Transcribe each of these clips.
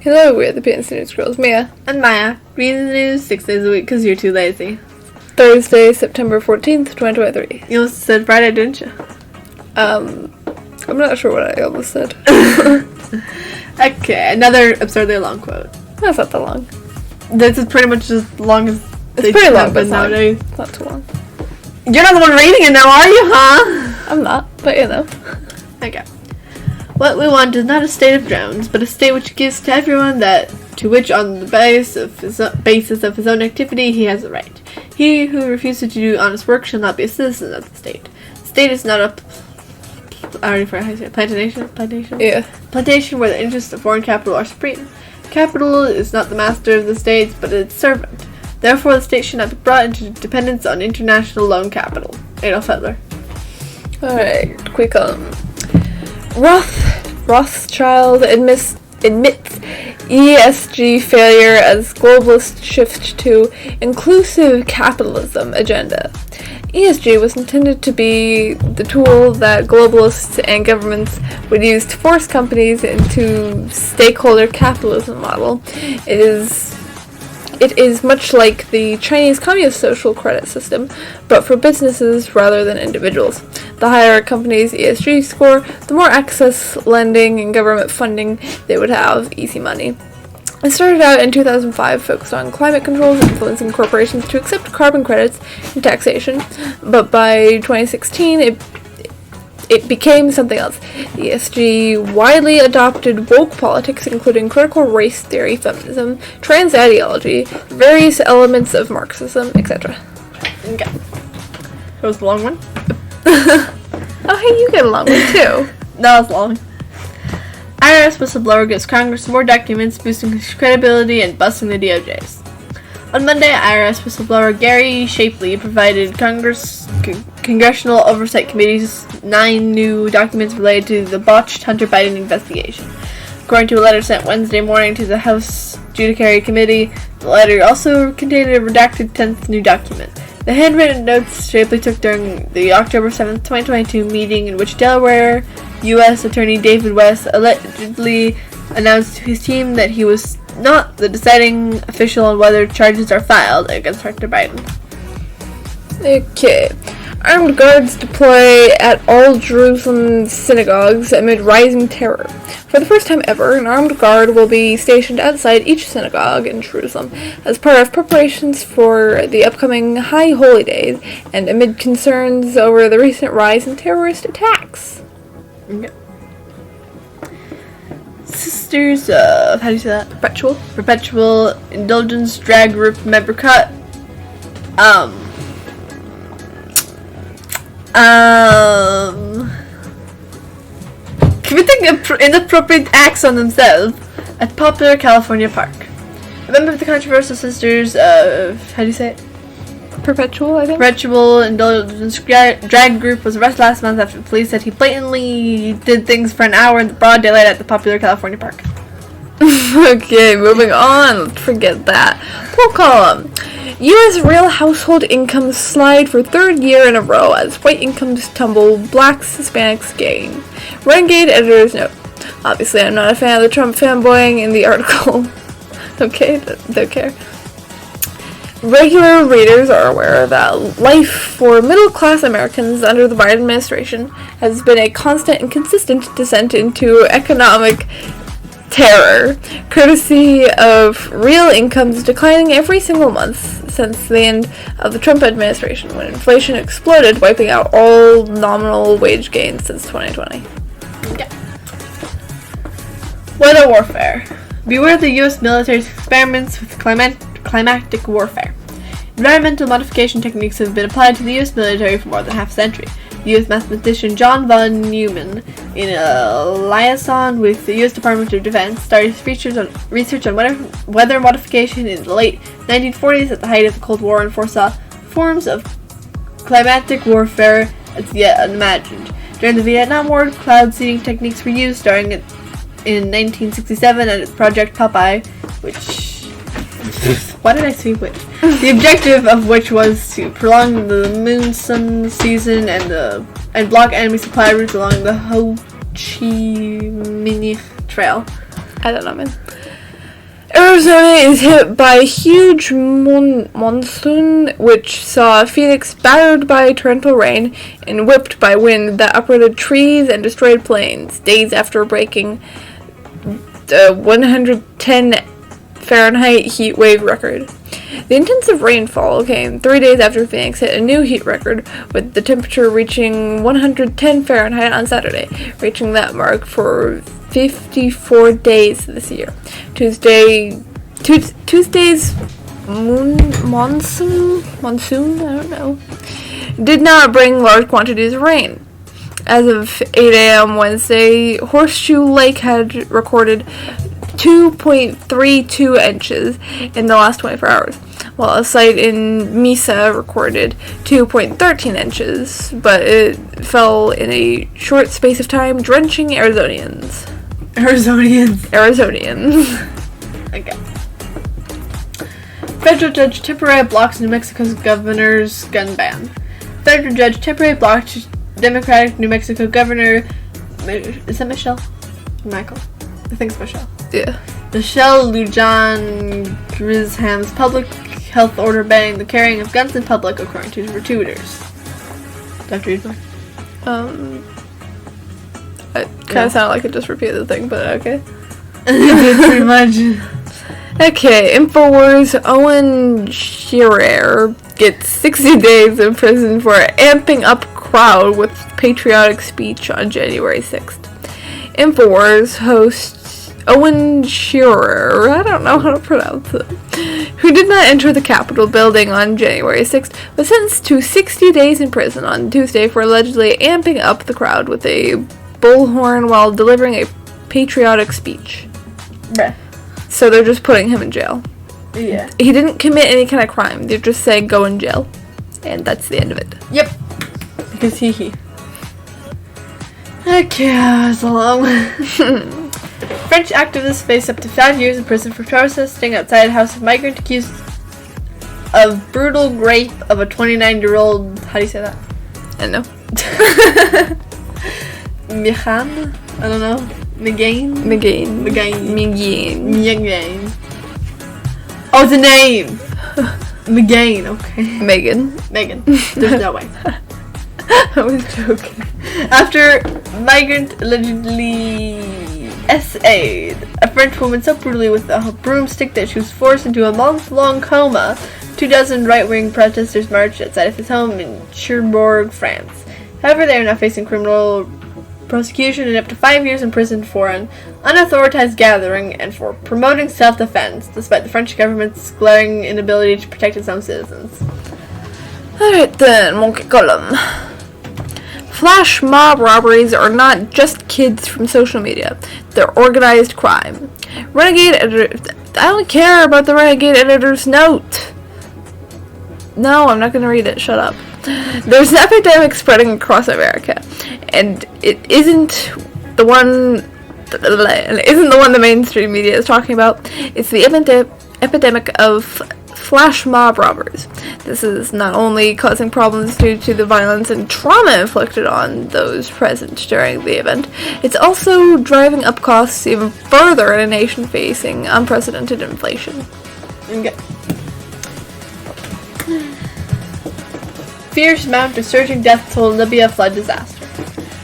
Hello, we're the PNC Newsgirls. Mia. And Maya. Reading the news 6 days a week because you're too lazy. Thursday, September 14th, 2023. You almost said Friday, didn't you? I'm not sure what I almost said. Okay, another absurdly long quote. That's not that long. This is pretty much as long as It's pretty long, but nowadays. it's not too long. You're not the one reading it now, are you, huh? I'm not, but you know. Okay. What we want is not a state of drones, but a state which gives to everyone that to which on the basis of his own activity he has a right. He who refuses to do honest work shall not be a citizen of the state. The state is not a plantation? Yeah. Plantation where the interests of foreign capital are supreme. Capital is not the master of the state, but its servant. Therefore, the state should not be brought into dependence on international loan capital. Adolf Hitler. Alright, quick Rothschild admits ESG failure as globalist shift to inclusive capitalism agenda. ESG was intended to be the tool that globalists and governments would use to force companies into stakeholder capitalism model. It is much like the Chinese Communist social credit system, but for businesses rather than individuals. The higher a company's ESG score, the more access, lending, and government funding they would have, easy money. It started out in 2005, focused on climate controls, influencing corporations to accept carbon credits and taxation, but by 2016, it became something else. ESG widely adopted woke politics, including critical race theory, feminism, trans ideology, various elements of Marxism, etc. Okay. That was the long one. Oh, hey, you get a long one too. That was long. IRS whistleblower gives Congress more documents, boosting his credibility and busting the DOJs. On Monday, IRS whistleblower Gary Shapley provided Congressional Oversight Committee's 9 new documents related to the botched Hunter Biden investigation. According to a letter sent Wednesday morning to the House Judiciary Committee, the letter also contained a redacted 10th new document. The handwritten notes Shapley took during the October 7, 2022 meeting in which Delaware U.S. Attorney David West allegedly announced to his team that he was not the deciding official on whether charges are filed against Hunter Biden. Okay. Armed guards deploy at all Jerusalem synagogues amid rising terror. For the first time ever, an armed guard will be stationed outside each synagogue in Jerusalem as part of preparations for the upcoming High Holy Days and amid concerns over the recent rise in terrorist attacks. Okay. Sisters of, how do you say that? Perpetual Indulgence Drag Group member cut. Committing inappropriate acts on themselves at popular California park. A member of the controversial Sisters of, how do you say it? Perpetual, I think? Perpetual Indulgence Drag Group was arrested last month after the police said he blatantly did things for an hour in the broad daylight at the popular California park. Okay, moving on. Let's forget that. Poll column. U.S. real household incomes slide for third year in a row as white incomes tumble, blacks, Hispanics gain. Renegade editor's note. Obviously, I'm not a fan of the Trump fanboying in the article. Okay, don't care. Regular readers are aware that life for middle-class Americans under the Biden administration has been a constant and consistent descent into economic terror, courtesy of real incomes declining every single month since the end of the Trump administration, when inflation exploded, wiping out all nominal wage gains since 2020. Okay. Weather warfare. Beware the U.S. military's experiments with climatic warfare. Environmental modification techniques have been applied to the U.S. military for more than half a century. The U.S. mathematician John von Neumann, in a liaison with the U.S. Department of Defense, started research on weather modification in the late 1940s at the height of the Cold War and foresaw forms of climatic warfare as yet unimagined. During the Vietnam War, cloud seeding techniques were used, starting in 1967 at Project Popeye, which... Why did I say which? The objective of which was to prolong the moon-sun season and block enemy supply routes along the Ho Chi Minh Trail. I don't know, man. Arizona is hit by a huge monsoon, which saw Phoenix battered by torrential rain and whipped by wind that uprooted trees and destroyed planes, days after breaking the 110 Fahrenheit heat wave record. The intensive rainfall came 3 days after Phoenix hit a new heat record, with the temperature reaching 110 Fahrenheit on Saturday, reaching that mark for 54 days this year. Tuesday's monsoon, I don't know, did not bring large quantities of rain. As of 8 a.m. Wednesday, Horseshoe Lake had recorded 2.32 inches in the last 24 hours, while a site in Mesa recorded 2.13 inches, but it fell in a short space of time, drenching Arizonians. Okay. Federal judge temporarily blocks New Mexico's governor's gun ban. Federal judge temporarily blocked Democratic New Mexico governor, is that Michelle? Michael? I think it's Michelle. Yeah. Michelle Lujan Grisham's public health order banning the carrying of guns in public, according to her tutors. Dr. Eagle? It kind of sounded like it just repeated the thing, but okay. Pretty much. Okay, InfoWars' Owen Shearer gets 60 days in prison for amping up crowd with patriotic speech on January 6th. InfoWars host Owen Shearer, I don't know how to pronounce it, who did not enter the Capitol building on January 6th, was sentenced to 60 days in prison on Tuesday for allegedly amping up the crowd with a bullhorn while delivering a patriotic speech. Bruh. So they're just putting him in jail. Yeah. He didn't commit any kind of crime. They're just saying go in jail. And that's the end of it. Yep. Because he. Okay, that was a long one. French activists face up to 5 years in prison for protesting outside a house of migrant accused of brutal rape of a 29-year-old. How do you say that? I know. Mechan? I don't know. Megain. Oh, the name! Megain, okay. Megan. There's no way. I was joking. After migrant allegedly essayed a French woman so brutally with a broomstick that she was forced into a month-long coma, 24 right-wing protesters marched outside of his home in Cherbourg, France. However, they are now facing criminal prosecution and up to 5 years in prison for an unauthorized gathering and for promoting self-defense, despite the French government's glaring inability to protect its own citizens. Alright then, monkey column. Flash mob robberies are not just kids from social media. They're organized crime. Renegade editor... I don't care about the Renegade editor's note. No, I'm not going to read it. Shut up. There's an epidemic spreading across America, and it isn't the one the mainstream media is talking about. It's the epidemic of flash mob robbers. This is not only causing problems due to the violence and trauma inflicted on those present during the event, it's also driving up costs even further in a nation facing unprecedented inflation. Okay. Fears mount a surging death toll in Libya flood disaster.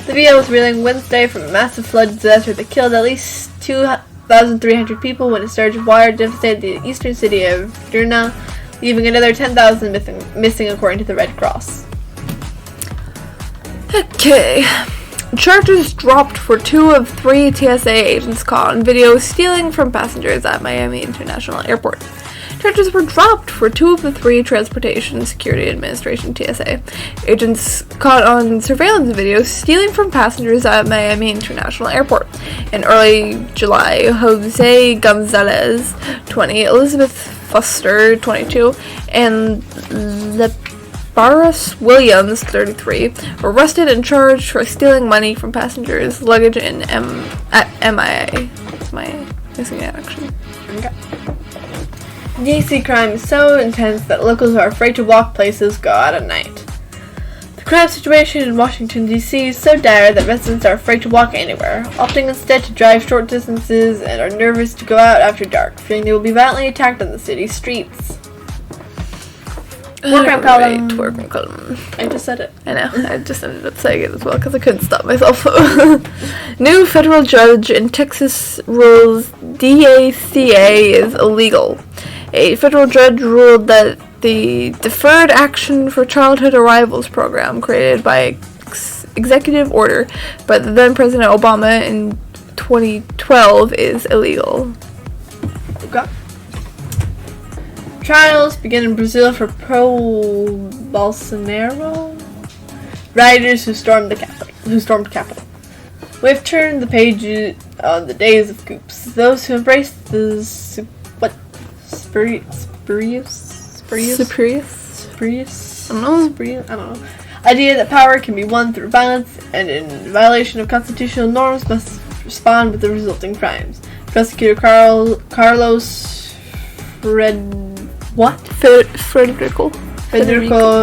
Libya was reeling Wednesday from a massive flood disaster that killed at least 2,300 people when a surge of water devastated the eastern city of Derna, leaving another 10,000 missing according to the Red Cross. Okay. Charges dropped for 2 of 3 TSA agents caught on video stealing from passengers at Miami International Airport. Charges were dropped for 2 of the 3 Transportation Security Administration TSA agents caught on surveillance video stealing from passengers at Miami International Airport. In early July, Jose Gonzalez, 20, Elizabeth Foster, 22, and Lebaris Williams, 33, were arrested and charged for stealing money from passengers' luggage at MIA. MIA? Missing in action. Okay. DC crime is so intense that locals who are afraid to walk places go out at night. The crime situation in Washington, D.C. is so dire that residents are afraid to walk anywhere, opting instead to drive short distances and are nervous to go out after dark, fearing they will be violently attacked on the city's streets. War crime column. War crime column. I just said it. I know. I just ended up saying it as well because I couldn't stop myself. New federal judge in Texas rules DACA is illegal. A federal judge ruled that the Deferred Action for Childhood Arrivals program created by executive order by the then President Obama in 2012 is illegal. Okay. Trials begin in Brazil for pro-Bolsonaro rioters who stormed the Capitol. We've turned the page on the days of coups. Those who embrace the spurious idea that power can be won through violence and in violation of constitutional norms must respond with the resulting crimes. Prosecutor Carlos Federico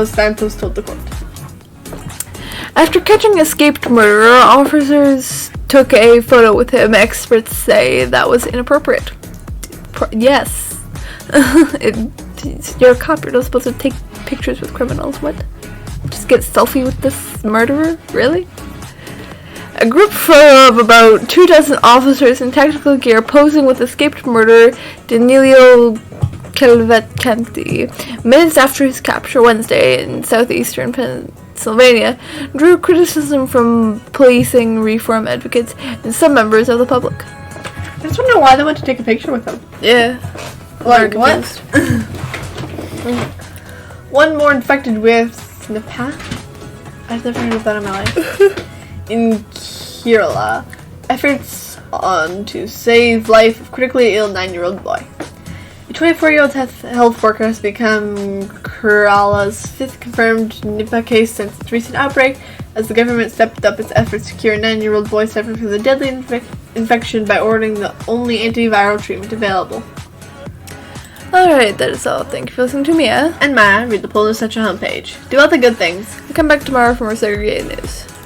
Santos told the court. After catching escaped murderer, officers took a photo with him. Experts say that was inappropriate. Yes. You're a cop. You're not supposed to take pictures with criminals. What? Just get a selfie with this murderer? Really? A group of about 24 officers in tactical gear posing with escaped murderer Danilo Cavalcanti minutes after his capture Wednesday in southeastern Pennsylvania drew criticism from policing reform advocates and some members of the public. I just wonder why they went to take a picture with him. Yeah. Like what? One more infected with Nipah? I've never heard of that in my life. In Kerala, efforts on to save life of critically ill 9-year-old boy. A 24-year-old health worker has become Kerala's 5th confirmed Nipah case since its recent outbreak, as the government stepped up its efforts to cure a 9-year-old boy suffering from the deadly infection by ordering the only antiviral treatment available. Alright, that is all. Thank you for listening to Mia. And Maya, read the Polar Central homepage. Do all the good things. We'll come back tomorrow for more segregated news.